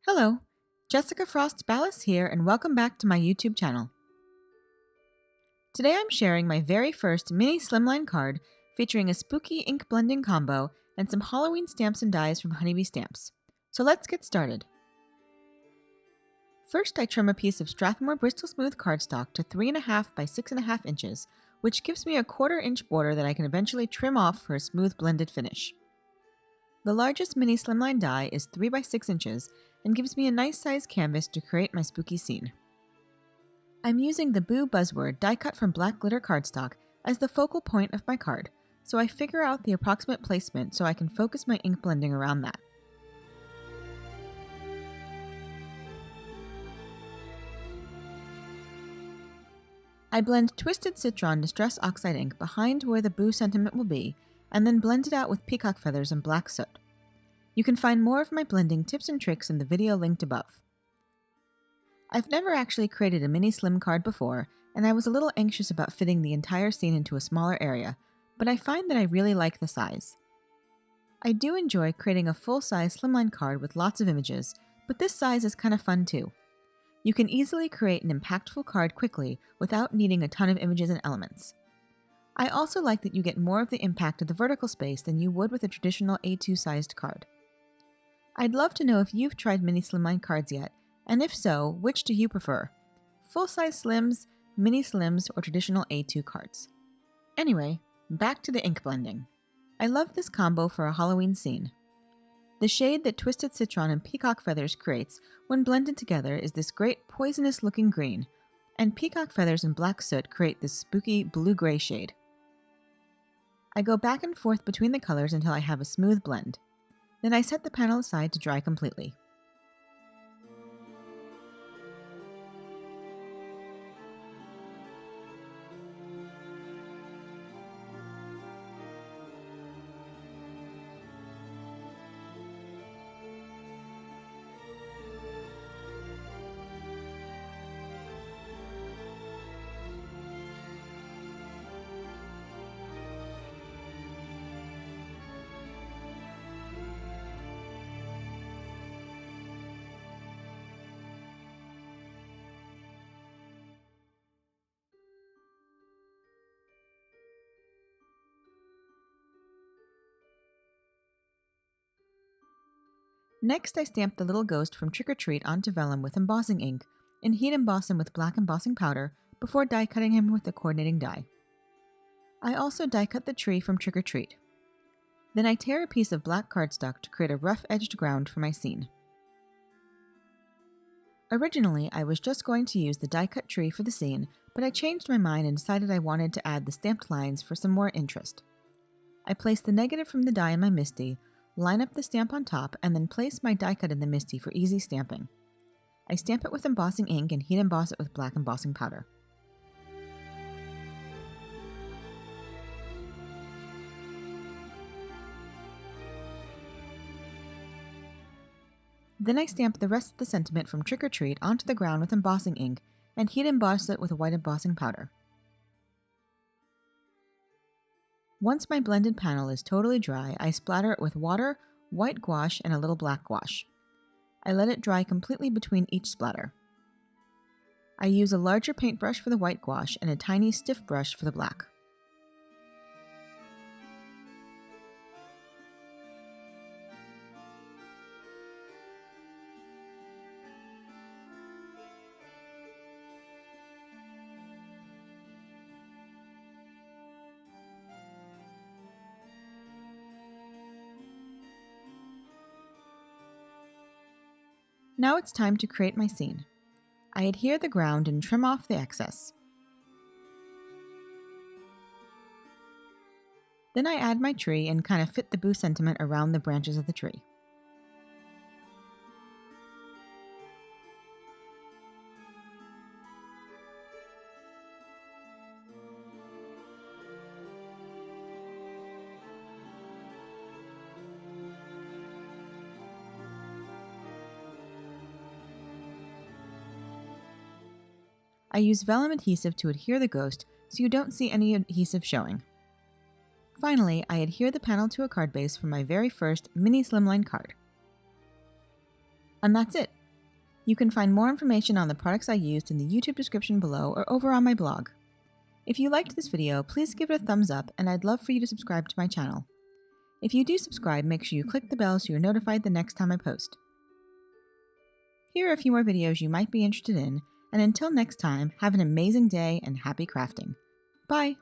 Hello, Jessica Frost-Ballas here, and welcome back to my YouTube channel. Today I'm sharing my very first mini Slimline card featuring a spooky ink blending combo and some Halloween stamps and dies from Honeybee Stamps. So let's get started. First, I trim a piece of Strathmore Bristol Smooth cardstock to 3.5 by 6.5 inches, which gives me a 1/4 inch border that I can eventually trim off for a smooth blended finish. The largest mini Slimline die is 3 by 6 inches and gives me a nice sized canvas to create my spooky scene. I'm using the Boo Buzzword die cut from black glitter cardstock as the focal point of my card, so I figure out the approximate placement so I can focus my ink blending around that. I blend Twisted Citron Distress Oxide ink behind where the Boo sentiment will be, and then blend it out with peacock feathers and black soot. You can find more of my blending tips and tricks in the video linked above. I've never actually created a mini slim card before, and I was a little anxious about fitting the entire scene into a smaller area, but I find that I really like the size. I do enjoy creating a full-size slimline card with lots of images, but this size is kind of fun too. You can easily create an impactful card quickly without needing a ton of images and elements. I also like that you get more of the impact of the vertical space than you would with a traditional A2 sized card. I'd love to know if you've tried mini slimline cards yet, and if so, which do you prefer? Full-size slims, mini slims, or traditional A2 cards? Anyway, back to the ink blending. I love this combo for a Halloween scene. The shade that Twisted Citron and Peacock Feathers creates when blended together is this great poisonous looking green, and Peacock Feathers and Black Soot create this spooky blue-gray shade. I go back and forth between the colors until I have a smooth blend. Then I set the panel aside to dry completely. Next, I stamp the little ghost from Trick or Treat onto vellum with embossing ink and heat emboss him with black embossing powder before die cutting him with the coordinating die. I also die cut the tree from Trick or Treat. Then I tear a piece of black cardstock to create a rough-edged ground for my scene. Originally, I was just going to use the die cut tree for the scene, but I changed my mind and decided I wanted to add the stamped lines for some more interest. I placed the negative from the die in my MISTI, line up the stamp on top, and then place my die cut in the MISTI for easy stamping. I stamp it with embossing ink and heat emboss it with black embossing powder. Then I stamp the rest of the sentiment from Trick or Treat onto the ground with embossing ink and heat emboss it with a white embossing powder. Once my blended panel is totally dry, I splatter it with water, white gouache, and a little black gouache. I let it dry completely between each splatter. I use a larger paintbrush for the white gouache and a tiny stiff brush for the black. Now it's time to create my scene. I adhere the ground and trim off the excess. Then I add my tree and kind of fit the Boo sentiment around the branches of the tree. I use vellum adhesive to adhere the ghost so you don't see any adhesive showing. Finally, I adhere the panel to a card base for my very first mini Slimline card. And that's it. You can find more information on the products I used in the YouTube description below or over on my blog. If you liked this video, please give it a thumbs up, and I'd love for you to subscribe to my channel. If you do subscribe, make sure you click the bell so you're notified the next time I post. Here are a few more videos you might be interested in, and until next time, have an amazing day and happy crafting. Bye!